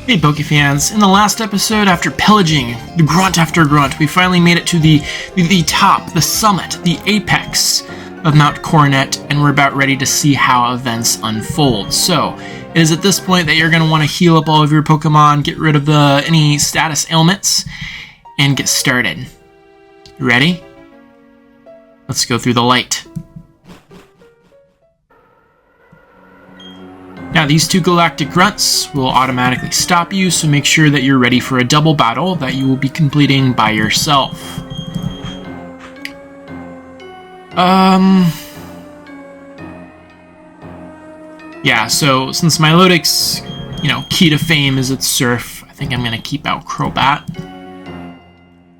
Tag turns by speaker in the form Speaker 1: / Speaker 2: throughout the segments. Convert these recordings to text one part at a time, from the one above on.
Speaker 1: Hey Pokefans, in the last episode, after pillaging the grunt after grunt, we finally made it to the top, the summit, the apex of Mount Coronet, and we're about ready to see how events unfold. So, it is at this point that you're going to want to heal up all of your Pokemon, get rid of any status ailments, and get started. You ready? Let's go through the light. Now, these two Galactic Grunts will automatically stop you, so make sure that you're ready for a double battle that you will be completing by yourself. Yeah, so since Milotic's, key to fame is its Surf, I think I'm going to keep out Crobat.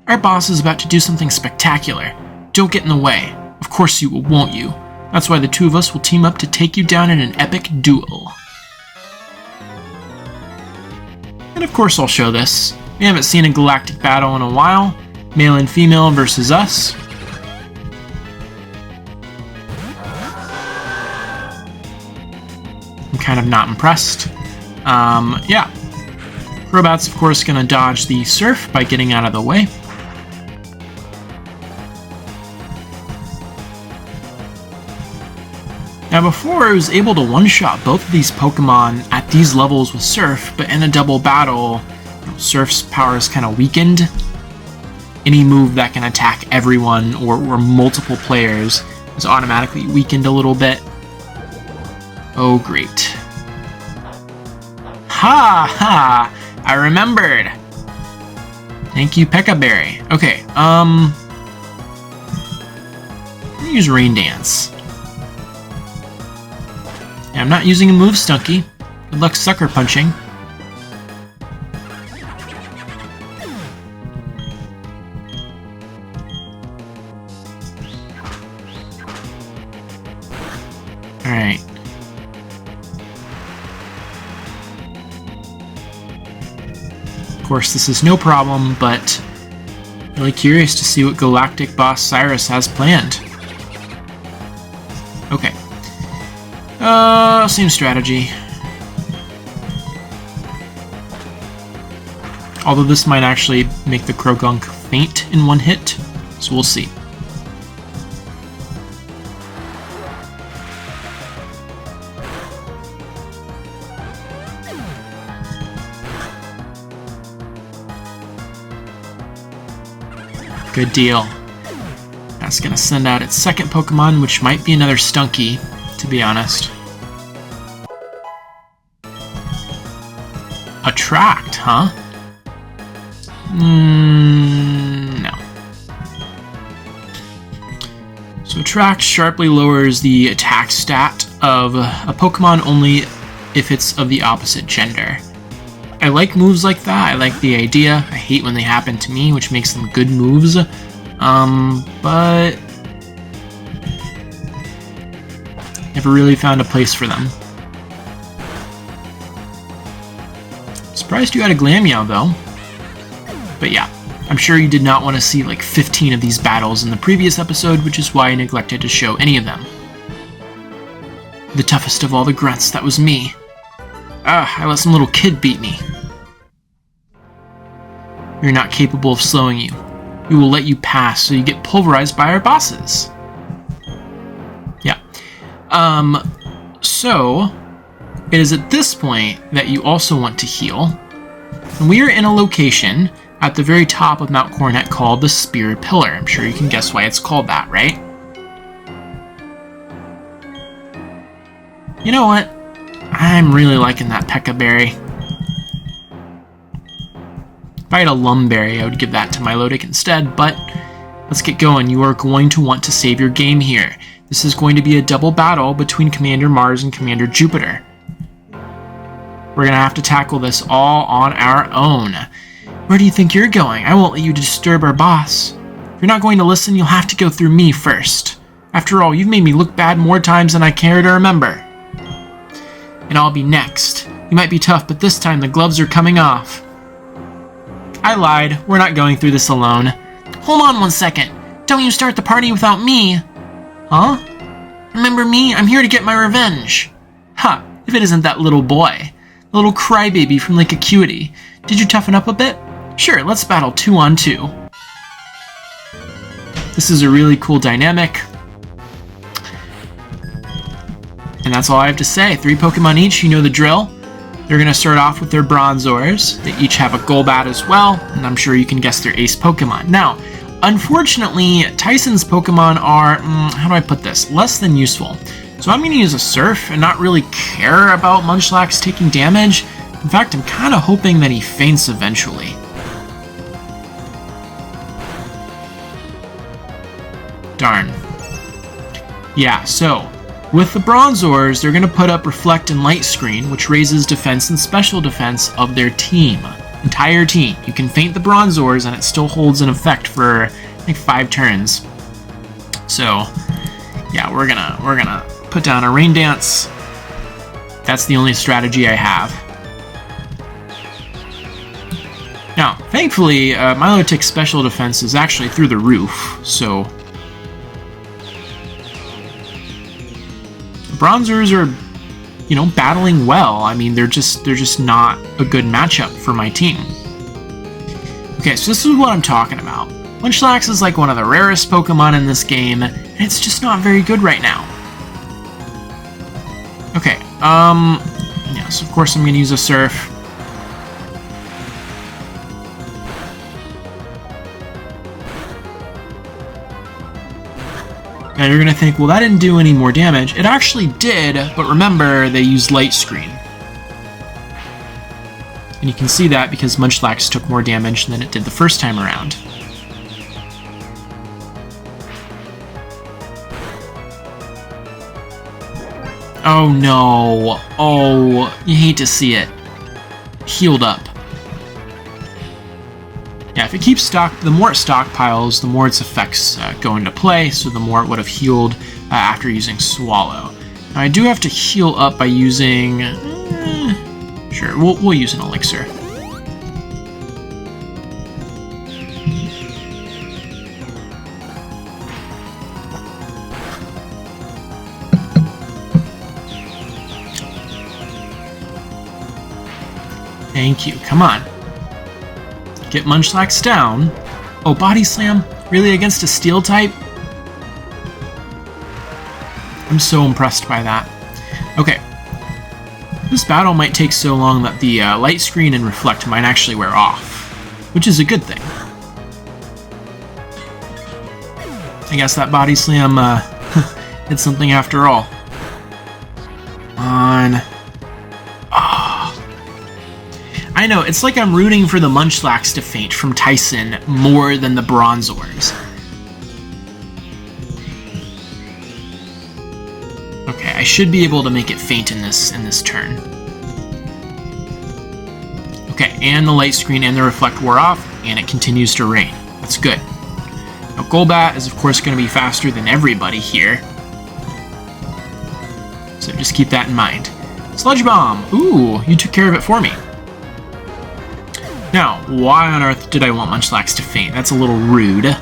Speaker 1: Our boss is about to do something spectacular. Don't get in the way. Of course you will, won't you? That's why the two of us will team up to take you down in an epic duel. And of course I'll show this. We haven't seen a galactic battle in a while. Male and female versus us. I'm kind of not impressed. Yeah. Crobat's of course gonna dodge the Surf by getting out of the way. Now before, I was able to one-shot both of these Pokemon at these levels with Surf, but in a double battle, Surf's power is kind of weakened. Any move that can attack everyone or multiple players is automatically weakened a little bit. Oh great. Ha ha! I remembered! Thank you, Pekka Berry. Okay, I'm gonna use Rain Dance. I'm not using a move, Stunky. Good luck sucker punching. Alright. Of course, this is no problem, but really curious to see what Galactic Boss Cyrus has planned. Okay. Same strategy. Although this might actually make the Krogunk faint in one hit, so we'll see. Good deal. That's gonna send out its second Pokemon, which might be another Stunky, to be honest. Attract, huh? No. So Attract sharply lowers the attack stat of a Pokemon only if it's of the opposite gender. I like moves like that, I like the idea. I hate when they happen to me, which makes them good moves. But never really found a place for them. Surprised you had a Glameow, though. But yeah, I'm sure you did not want to see like 15 of these battles in the previous episode, which is why I neglected to show any of them. The toughest of all the grunts, that was me. I let some little kid beat me. You're not capable of slowing you. We will let you pass so you get pulverized by our bosses. Yeah. So, it is at this point that you also want to heal. And we are in a location at the very top of Mount Coronet called the Spear Pillar. I'm sure you can guess why it's called that, right? You know what? I'm really liking that Pekka Berry. If I had a Lumberry, I would give that to Milotic instead, but let's get going. You are going to want to save your game here. This is going to be a double battle between Commander Mars and Commander Jupiter. We're going to have to tackle this all on our own. Where do you think you're going? I won't let you disturb our boss. If you're not going to listen, you'll have to go through me first. After all, you've made me look bad more times than I care to remember. And I'll be next. You might be tough, but this time the gloves are coming off. I lied. We're not going through this alone. Hold on one second. Don't you start the party without me. Huh? Remember me? I'm here to get my revenge. Ha! If it isn't that little boy. A little crybaby from Lake Acuity. Did you toughen up a bit? Sure, let's battle 2-on-2. This is a really cool dynamic. And that's all I have to say. 3 Pokemon each, you know the drill. They're going to start off with their Bronzors. They each have a Golbat as well, and I'm sure you can guess their ace Pokemon. Now, unfortunately, Tyson's Pokemon are, how do I put this, less than useful. So I'm going to use a Surf and not really care about Munchlax taking damage. In fact, I'm kind of hoping that he faints eventually. Darn. Yeah, so with the Bronzors, they're going to put up Reflect and Light Screen, which raises defense and special defense of their team. Entire team. You can feint the Bronzors and it still holds an effect for, I think, 5 turns. So, yeah, we're gonna put down a Rain Dance. That's the only strategy I have. Now, thankfully, Milotic's special defense is actually through the roof, so Bronzors are, you know, battling well. I mean, they're just not a good matchup for my team. Okay, so this is what I'm talking about. Munchlax is like one of the rarest Pokemon in this game, and it's just not very good right now. Okay, yes, of course I'm gonna use a Surf. Now you're going to think, well, that didn't do any more damage. It actually did, but remember, they used Light Screen. And you can see that because Munchlax took more damage than it did the first time around. Oh no. Oh, you hate to see it. Healed up. Yeah, if it keeps stock, the more it stockpiles, the more its effects go into play, so the more it would have healed after using Swallow. Now, I do have to heal up by using... sure, we'll use an Elixir. Thank you, come on. Get Munchlax down. Oh, Body Slam? Really, against a Steel type? I'm so impressed by that. Okay. This battle might take so long that the Light Screen and Reflect might actually wear off, which is a good thing. I guess that Body Slam did something after all. On. I know, it's like I'm rooting for the Munchlax to faint from Tyson more than the Bronzors. Okay, I should be able to make it faint in this turn. Okay, and the Light Screen and the Reflect wore off, and it continues to rain. That's good. Now, Golbat is, of course, going to be faster than everybody here. So just keep that in mind. Sludge Bomb! Ooh, you took care of it for me. Now, why on earth did I want Munchlax to faint? That's a little rude.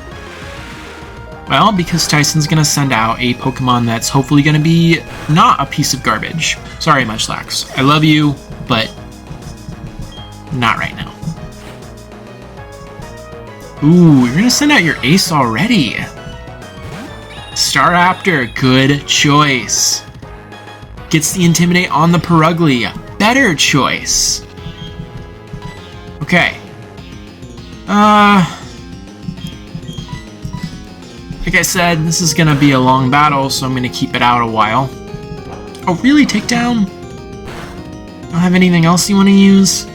Speaker 1: Well, because Tyson's going to send out a Pokemon that's hopefully going to be not a piece of garbage. Sorry, Munchlax. I love you, but not right now. Ooh, you're going to send out your ace already. Staraptor, good choice. Gets the Intimidate on the Purugly. Better choice. Okay. Like I said, this is gonna be a long battle, so I'm gonna keep it out a while. Oh, really? Takedown? Don't have anything else you want to use?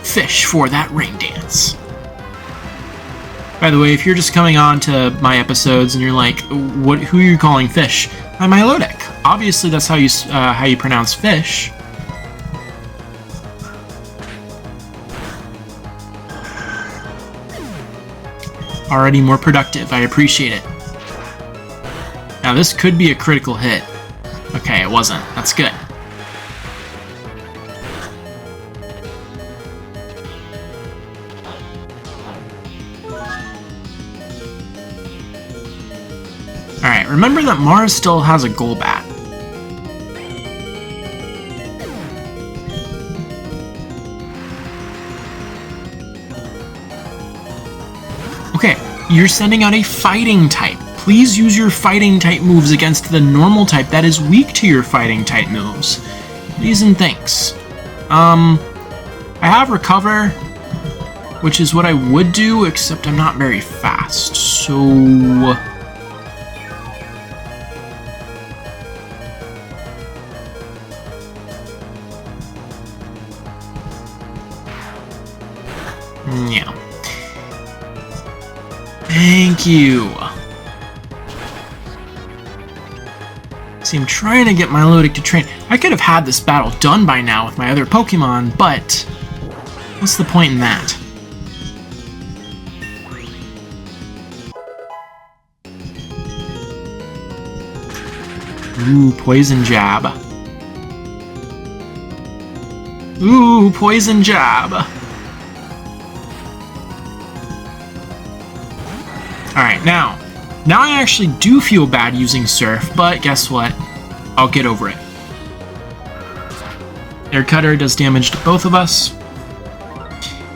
Speaker 1: Fish for that Rain Dance. By the way, if you're just coming on to my episodes and you're like, who are you calling fish? I'm Milotic. Obviously, that's how you pronounce fish. Already more productive. I appreciate it. Now, this could be a critical hit. Okay, it wasn't. That's good. Alright, remember that Mars still has a Golbat. Okay, you're sending out a fighting type. Please use your fighting type moves against the normal type that is weak to your fighting type moves. Please and thanks. I have Recover, which is what I would do, except I'm not very fast, so... yeah. Thank you. See, I'm trying to get my Milotic to train. I could have had this battle done by now with my other Pokemon, but what's the point in that? Ooh, Poison Jab. Ooh, Poison Jab. Alright, now I actually do feel bad using Surf, but guess what? I'll get over it. Air Cutter does damage to both of us,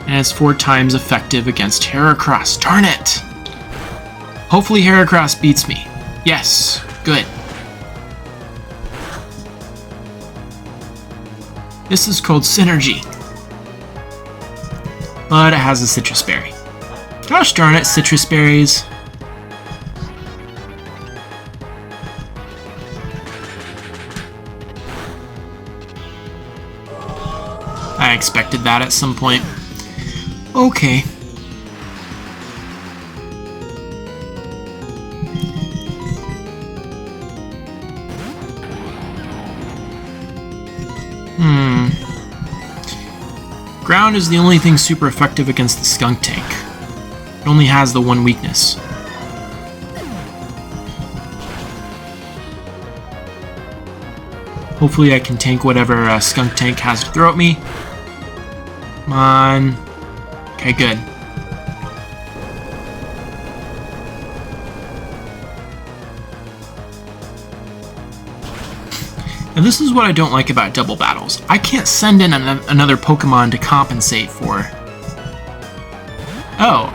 Speaker 1: and it's 4 times effective against Heracross. Darn it! Hopefully Heracross beats me. Yes, good. This is called Synergy, but it has a Citrus Berry. Gosh darn it, Citrus Berries. I expected that at some point. Okay. Ground is the only thing super effective against the Skunk Tank. It only has the one weakness. Hopefully I can tank whatever Skunk Tank has to throw at me. Come on. Okay, good. And this is what I don't like about double battles. I can't send in another Pokemon to compensate for... Oh.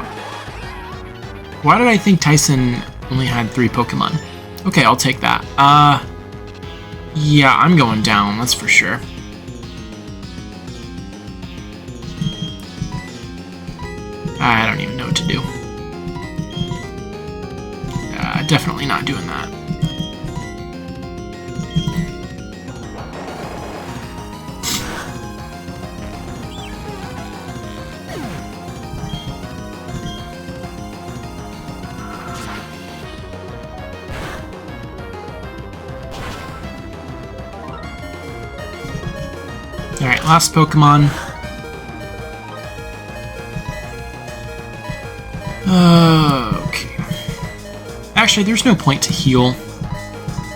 Speaker 1: Why did I think Tyson only had 3 Pokemon? Okay, I'll take that. Yeah, I'm going down, that's for sure. I don't even know what to do. Definitely not doing that. Alright, last Pokemon. Okay. Actually, there's no point to heal.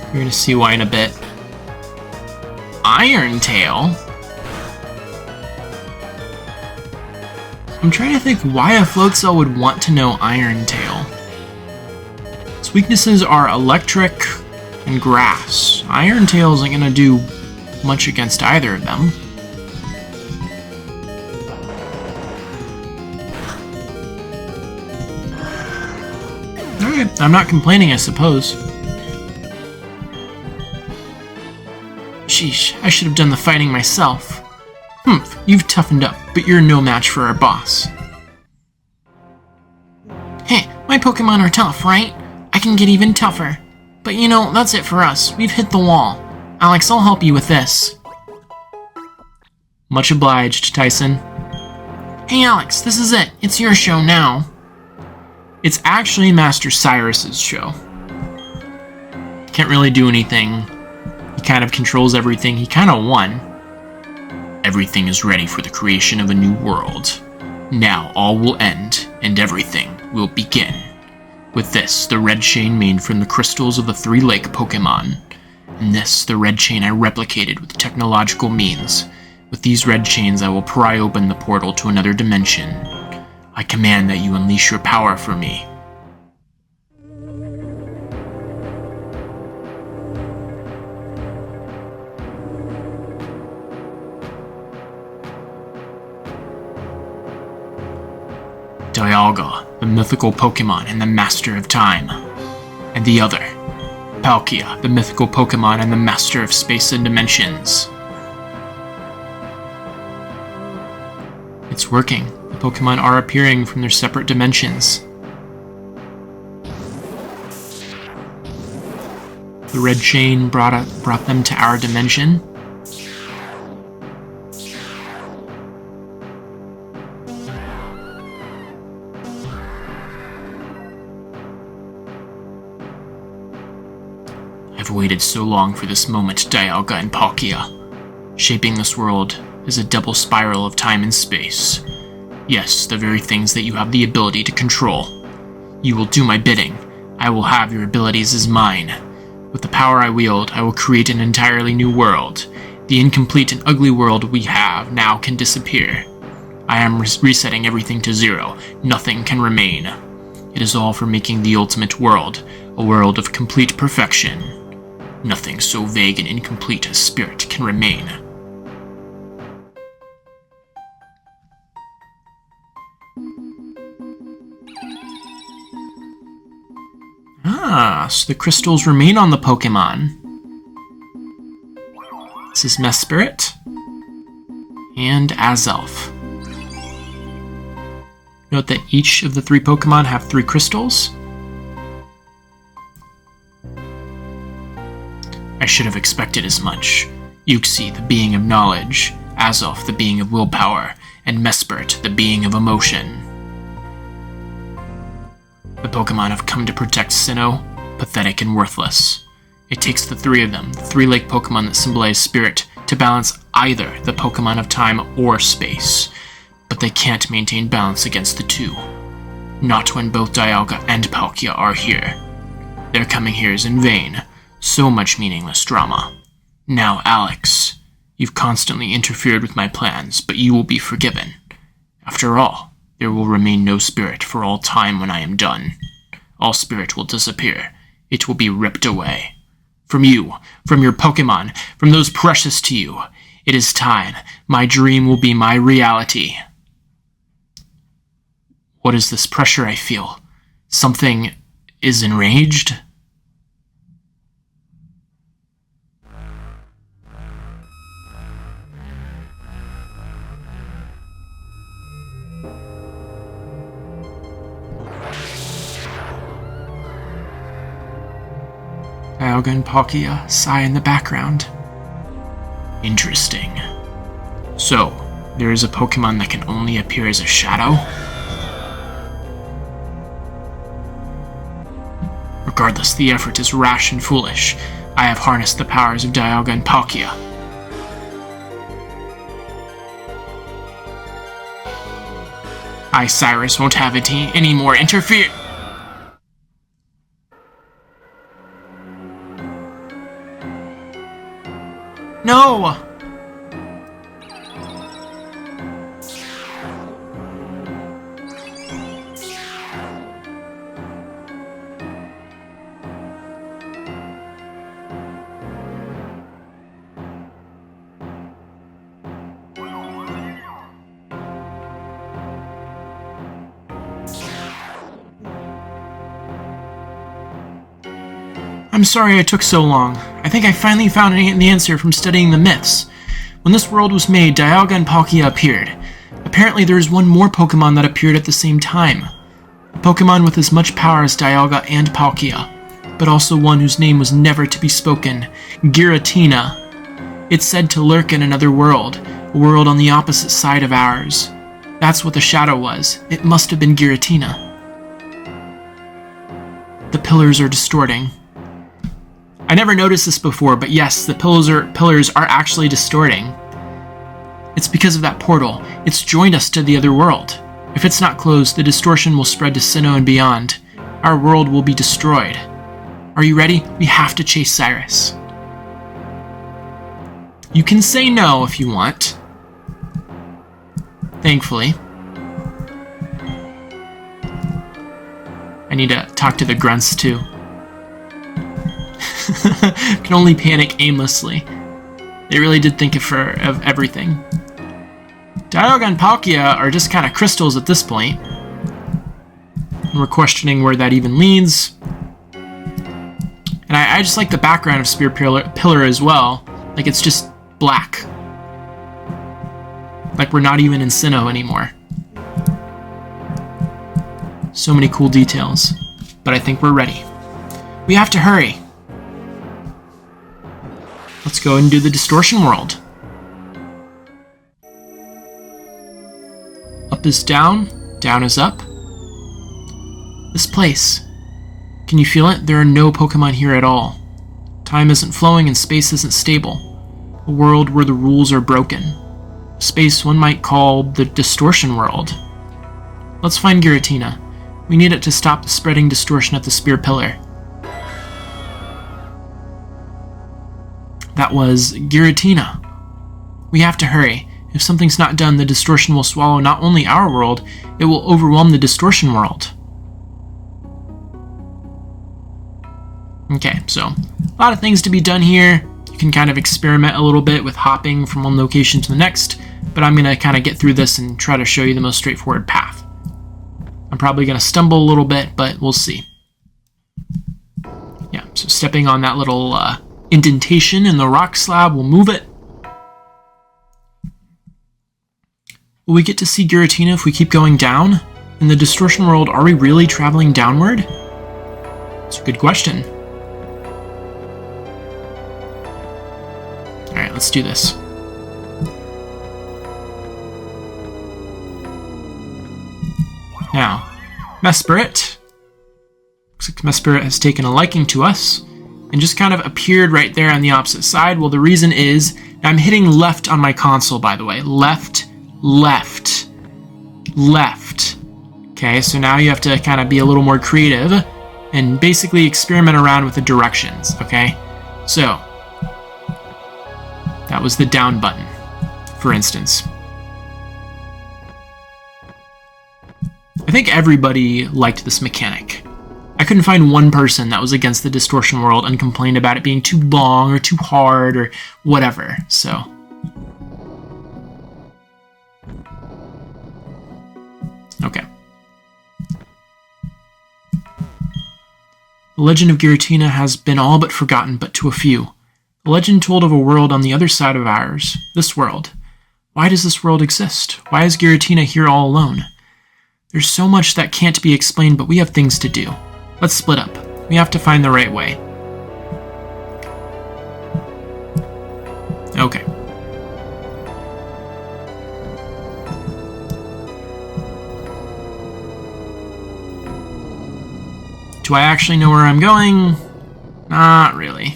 Speaker 1: You're gonna see why in a bit. Iron Tail? I'm trying to think why a Floatzel would want to know Iron Tail. Its weaknesses are Electric and Grass. Iron Tail isn't gonna do much against either of them. Alright, I'm not complaining, I suppose. Sheesh, I should have done the fighting myself. Humph, you've toughened up, but you're no match for our boss. Hey, my Pokemon are tough, right? I can get even tougher. But you know, that's it for us. We've hit the wall. Alex, I'll help you with this. Much obliged, Tyson. Hey Alex, this is it. It's your show now. It's actually Master Cyrus's show. Can't really do anything. He kind of controls everything. He kind of won. Everything is ready for the creation of a new world. Now all will end, and everything will begin. With this, the red chain made from the crystals of the 3-lake Pokemon. And this, the red chain I replicated with technological means. With these red chains, I will pry open the portal to another dimension. I command that you unleash your power for me. Dialga, the mythical Pokemon and the master of time. And the other, Palkia, the mythical Pokemon and the master of space and dimensions. It's working. The Pokemon are appearing from their separate dimensions. The red chain brought them to our dimension. I've waited so long for this moment, Dialga and Palkia. Shaping this world is a double spiral of time and space. Yes, the very things that you have the ability to control. You will do my bidding. I will have your abilities as mine. With the power I wield, I will create an entirely new world. The incomplete and ugly world we have now can disappear. I am resetting everything to zero. Nothing can remain. It is all for making the ultimate world, a world of complete perfection. Nothing so vague and incomplete as spirit can remain. Ah, so the crystals remain on the Pokemon. This is Mesprit and Azelf. Note that each of the 3 Pokemon have 3 crystals. I should have expected as much. Uxie, the being of knowledge, Azelf, the being of willpower, and Mesprit, the being of emotion. The Pokemon have come to protect Sinnoh, pathetic and worthless. It takes the 3 of them, the 3 lake Pokemon that symbolize spirit, to balance either the Pokemon of time or space. But they can't maintain balance against the 2. Not when both Dialga and Palkia are here. Their coming here is in vain. So much meaningless drama. Now, Alex, you've constantly interfered with my plans, but you will be forgiven. After all, there will remain no spirit for all time when I am done. All spirit will disappear. It will be ripped away. From you, from your Pokemon, from those precious to you. It is time. My dream will be my reality. What is this pressure I feel? Something is enraged? Dialga and Palkia sigh in the background. Interesting. So, there is a Pokemon that can only appear as a shadow? Regardless, the effort is rash and foolish. I have harnessed the powers of Dialga and Palkia. I, Cyrus, won't have it any more interfere. No! I'm sorry I took so long. I think I finally found the answer from studying the myths. When this world was made, Dialga and Palkia appeared. Apparently there is one more Pokemon that appeared at the same time. A Pokemon with as much power as Dialga and Palkia, but also one whose name was never to be spoken, Giratina. It's said to lurk in another world, a world on the opposite side of ours. That's what the shadow was. It must have been Giratina. The pillars are distorting. I never noticed this before, but yes, the pillars are actually distorting. It's because of that portal. It's joined us to the other world. If it's not closed, the distortion will spread to Sinnoh and beyond. Our world will be destroyed. Are you ready? We have to chase Cyrus. You can say no if you want. Thankfully. I need to talk to the grunts too. Can only panic aimlessly. They really did think of everything. Dialga and Palkia are just kind of crystals at this point. And we're questioning where that even leads. And I just like the background of Spear Pillar as well. Like, it's just black. Like, we're not even in Sinnoh anymore. So many cool details. But I think we're ready. We have to hurry. Let's go and do the distortion world. Up is down, down is up. This place. Can you feel it? There are no Pokemon here at all. Time isn't flowing and space isn't stable. A world where the rules are broken. A space one might call the distortion world. Let's find Giratina. We need it to stop the spreading distortion at the Spear Pillar. That was Giratina. We have to hurry. If something's not done, the distortion will swallow not only our world, it will overwhelm the distortion world. Okay, so a lot of things to be done here. You can kind of experiment a little bit with hopping from one location to the next, but I'm going to kind of get through this and try to show you the most straightforward path. I'm probably going to stumble a little bit, but we'll see. Yeah, so stepping on that little indentation in the rock slab will move it. Will we get to see Giratina if we keep going down? In the distortion world, are we really traveling downward? That's a good question. Alright, let's do this. Now, Mesprit. Looks like Mesprit has taken a liking to us and just kind of appeared right there on the opposite side. Well, the reason is I'm hitting left on my console, by the way. Left, left, left. Okay, so now you have to kind of be a little more creative and basically experiment around with the directions, okay? So, that was the down button, for instance. I think everybody liked this mechanic. I couldn't find one person that was against the distortion world and complained about it being too long or too hard or whatever, so. Okay. The legend of Giratina has been all but forgotten, but to a few. The legend told of a world on the other side of ours, this world. Why does this world exist? Why is Giratina here all alone? There's so much that can't be explained, but we have things to do. Let's split up. We have to find the right way. Okay. Do I actually know where I'm going? Not really.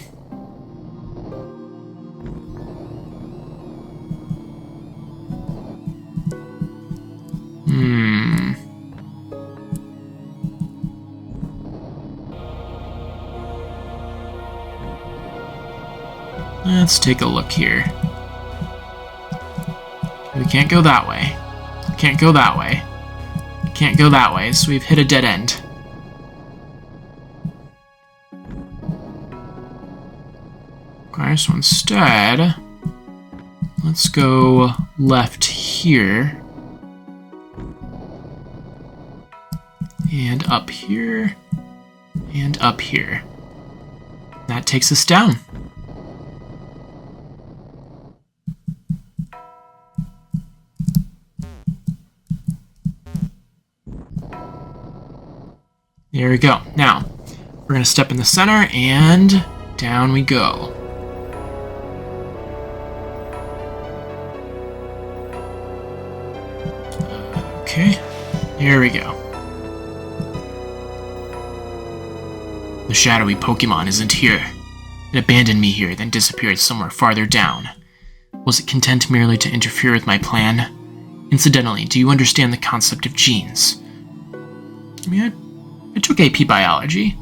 Speaker 1: Let's take a look here. We can't go that way. Can't go that way. Can't go that way, so we've hit a dead end. Okay, so instead, let's go left here. And up here. And up here. That takes us down. There we go. Now, we're going to step in the center, and down we go. Okay, here we go. The shadowy Pokemon isn't here. It abandoned me here, then disappeared somewhere farther down. Was it content merely to interfere with my plan? Incidentally, do you understand the concept of genes? I mean, I took AP Biology.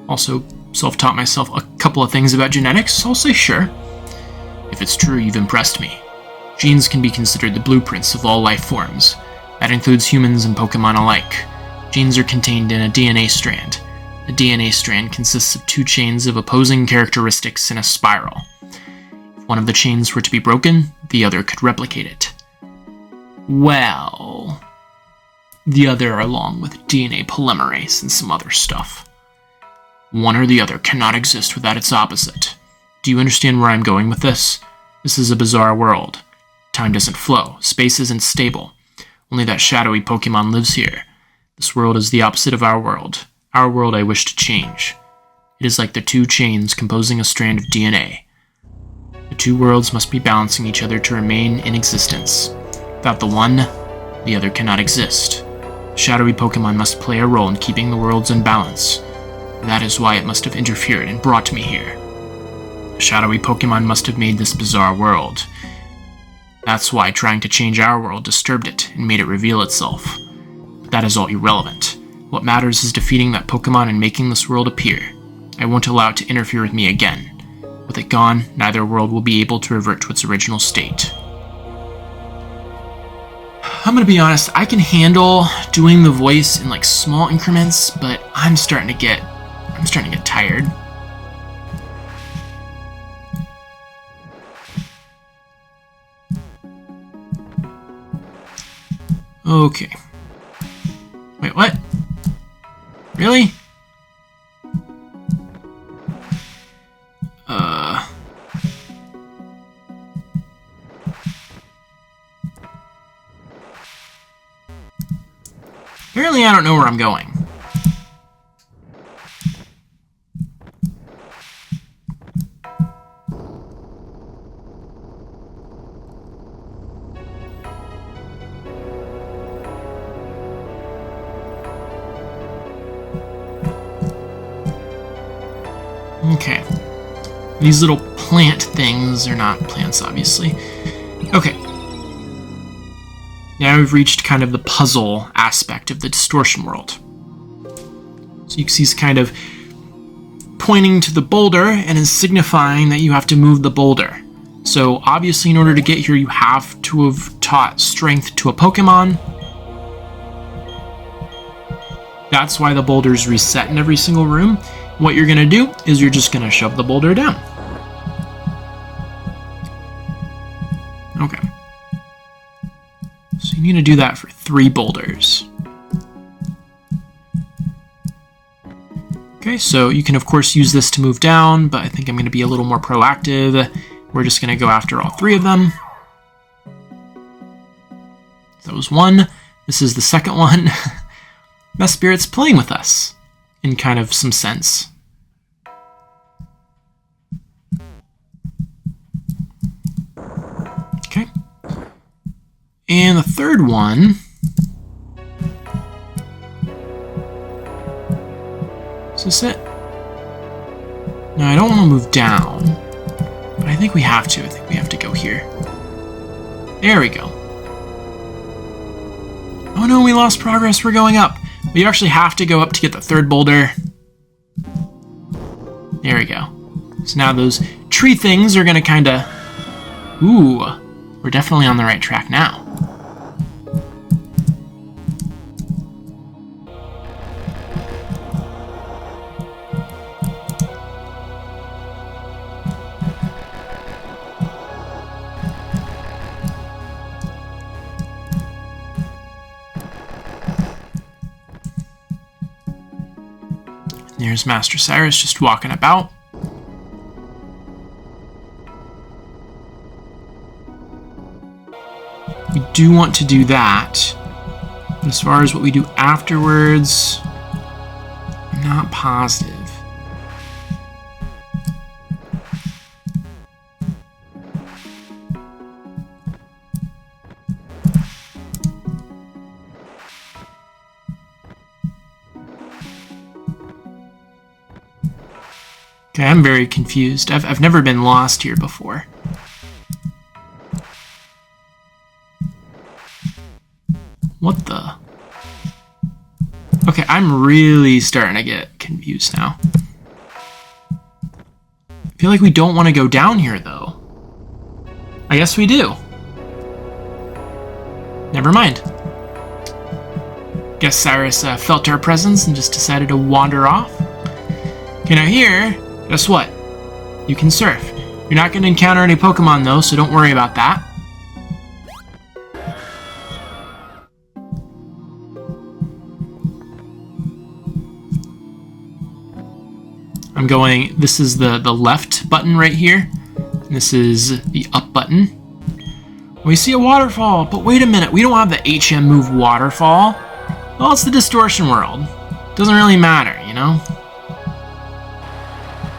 Speaker 1: Also, self-taught myself a couple of things about genetics, so I'll say sure. If it's true, you've impressed me. Genes can be considered the blueprints of all life forms. That includes humans and Pokemon alike. Genes are contained in a DNA strand. A DNA strand consists of two chains of opposing characteristics in a spiral. If one of the chains were to be broken, the other could replicate it. Well, The other along with DNA polymerase and some other stuff. One or the other cannot exist without its opposite. Do you understand where I'm going with this? This is a bizarre world. Time doesn't flow, space isn't stable. Only that shadowy Pokemon lives here. This world is the opposite of our world. Our world I wish to change. It is like the two chains composing a strand of DNA. The two worlds must be balancing each other to remain in existence. Without the one, the other cannot exist. Shadowy Pokemon must play a role in keeping the worlds in balance. That is why it must have interfered and brought me here. The shadowy Pokemon must have made this bizarre world. That's why trying to change our world disturbed it and made it reveal itself. But that is all irrelevant. What matters is defeating that Pokemon and making this world appear. I won't allow it to interfere with me again. With it gone, neither world will be able to revert to its original state. I'm gonna be honest, I can handle doing the voice in like small increments, but I'm starting to get tired. Okay. Wait, what? Really? Apparently I don't know where I'm going. Okay. These little plant things are not plants, obviously. Okay. Now we've reached kind of the puzzle aspect of the distortion world. So you can see it's kind of pointing to the boulder and is signifying that you have to move the boulder. So obviously in order to get here you have to have taught strength to a Pokemon. That's why the boulders reset in every single room. What you're going to do is you're just going to shove the boulder down. Okay. So you need to do that for 3 boulders. Okay, so you can of course use this to move down, but I think I'm going to be a little more proactive. We're just going to go after all 3 of them. That was 1. This is the second one. Best Spirit's playing with us, in kind of some sense. Okay. And the third one... Is this it? No, I don't want to move down. But I think we have to. I think we have to go here. There we go. Oh no, we lost progress. We're going up. We actually have to go up to get the third boulder. There we go. So now those tree things are going to kind of... Ooh, we're definitely on the right track now. There's Master Cyrus just walking about. We do want to do that. But as far as what we do afterwards, I'm not positive. Okay, I'm very confused. I've never been lost here before. What the? Okay, I'm really starting to get confused now. I feel like we don't want to go down here, though. I guess we do. Never mind. Guess Cyrus felt our presence and just decided to wander off. Okay, now here... Guess what? You can surf. You're not going to encounter any Pokemon though, so don't worry about that. This is the left button right here. And this is the up button. We see a waterfall, but wait a minute, we don't have the HM move waterfall. Well, it's the distortion world. Doesn't really matter, you know?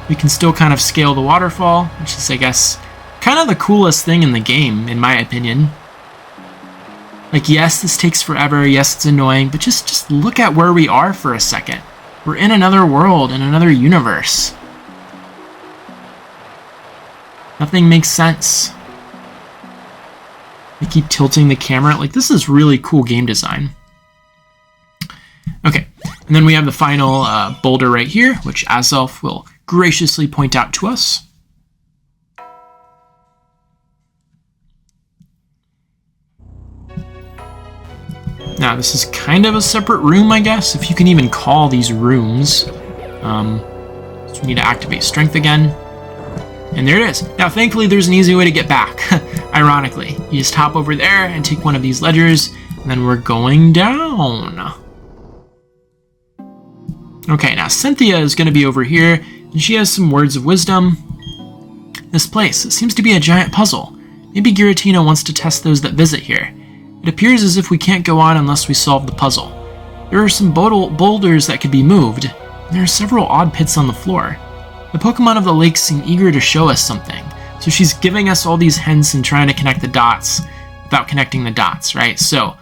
Speaker 1: We can still kind of scale the waterfall, which is, I guess, kind of the coolest thing in the game, in my opinion. Like, yes, this takes forever, yes, it's annoying, but just look at where we are for a second. We're in another world, in another universe. Nothing makes sense. They keep tilting the camera. Like, this is really cool game design. Okay, and then we have the final boulder right here, which Azelf will graciously point out to us. Now, this is kind of a separate room, I guess, if you can even call these rooms. So we need to activate strength again. And there it is. Now, thankfully, there's an easy way to get back, ironically. You just hop over there and take one of these ledgers, and then we're going down. Okay, now Cynthia is going to be over here, and she has some words of wisdom. This place, it seems to be a giant puzzle. Maybe Giratina wants to test those that visit here. It appears as if we can't go on unless we solve the puzzle. There are some boulders that could be moved, and there are several odd pits on the floor. The Pokemon of the lake seem eager to show us something, so she's giving us all these hints and trying to connect the dots without connecting the dots, right? So,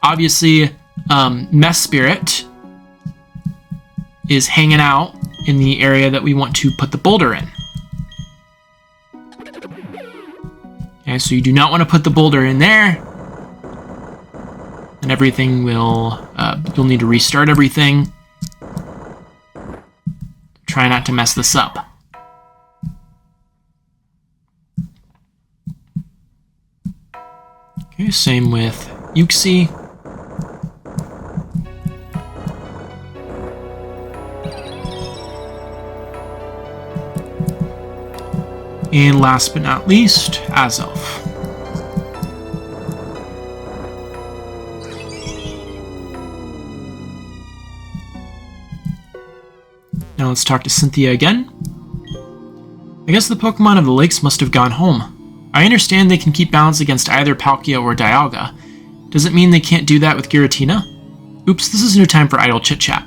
Speaker 1: obviously, Mess Spirit is hanging out in the area that we want to put the boulder in. Okay, so you do not want to put the boulder in there, and everything will, you'll need to restart everything. Try not to mess this up. Okay, same with Uxie. And last but not least, Azelf. Now let's talk to Cynthia again. I guess the Pokemon of the lakes must have gone home. I understand they can keep balance against either Palkia or Dialga. Does it mean they can't do that with Giratina? Oops, this is no time for idle chit-chat.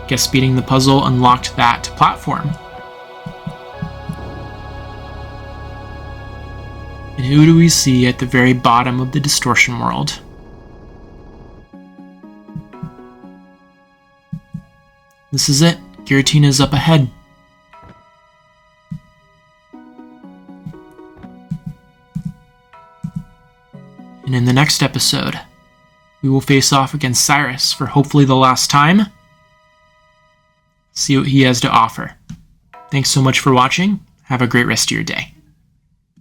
Speaker 1: Guess beating the puzzle unlocked that platform. And who do we see at the very bottom of the distortion world? This is it. Giratina's up ahead. And in the next episode, we will face off against Cyrus for hopefully the last time. See what he has to offer. Thanks so much for watching. Have a great rest of your day.